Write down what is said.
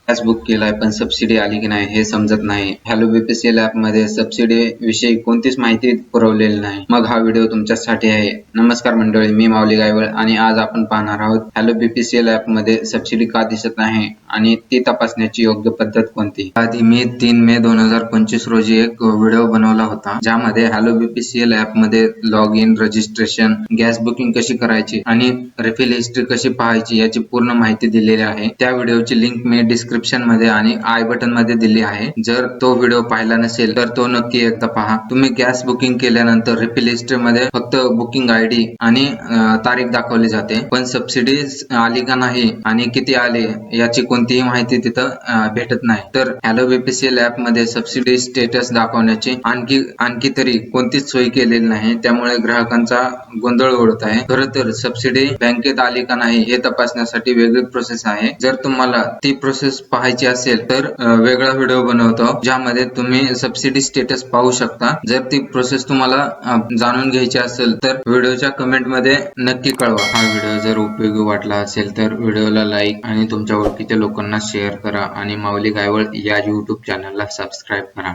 Gas book केलाय पण subsidy आली की नाही हे समजत नाही. हॅलो बीपीसीएल ऍप मध्ये सबसिडी विषयी कोणतीच माहिती पुरवलेली नाही. मग हा व्हिडिओ तुमच्यासाठी आहे. नमस्कार मंडळी, मी माऊली गायवळ आणि आज आपण पाहणार आहोत हॅलो बीपीसीएल ऍप मध्ये सबसिडी का दिसत नाही आणि ती तपासण्याची योग्य पद्धत कोणती. आधी मी 3 मे 2025 रोजी एक व्हिडिओ बनवला होता ज्यामध्ये हॅलो बीपीसीएल ऍप मध्ये log in, registration, gas booking कशी करायची आणि रिफिल हिस्ट्री कशी पाहायची याची पूर्ण माहिती दिलेली आहे. त्या व्हिडिओची लिंक मी डिस्क्रिप्शन मध्ये आणि आय बटन मध्ये दिली आहे. जर तो व्हिडिओ पाहिला नसेल तर तो नक्की एकदा पहा. तुम्ही गॅस बुकिंग केल्यानंतर रिफिल हिस्ट्री मध्ये फक्त बुकिंग आयडी आणि तारीख दाखवली जाते, पण सबसिडी आली का नाही आणि किती आले याची कोणतीही माहिती तिथं भेटत नाही. तर हॅलो बीपीसीएल ऍप मध्ये सबसिडी स्टेटस दाखवण्याची आणखी तरी कोणतीच सोय केलेली नाही, त्यामुळे ग्राहकांचा गोंधळ उडत आहे. खरं तर सबसिडी बँकेत आली का नाही हे तपासण्यासाठी वेगळी प्रोसेस आहे. जर तुम्हाला ती प्रोसेस पाहायची असेल तर वेगळा व्हिडिओ बनवतो ज्यामध्ये तुम्ही सबसिडी स्टेटस पाहू शकता. जर ती प्रोसेस तुम्हाला जाणून घ्यायची असेल तर व्हिडिओच्या कमेंट मध्ये नक्की कळवा. हा व्हिडिओ जर उपयोगी वाटला असेल तर व्हिडिओला लाईक आणि तुमच्या ओळखीच्या लोकांना शेअर करा आणि माऊली गायवळ या YouTube चॅनलला सबस्क्राईब करा.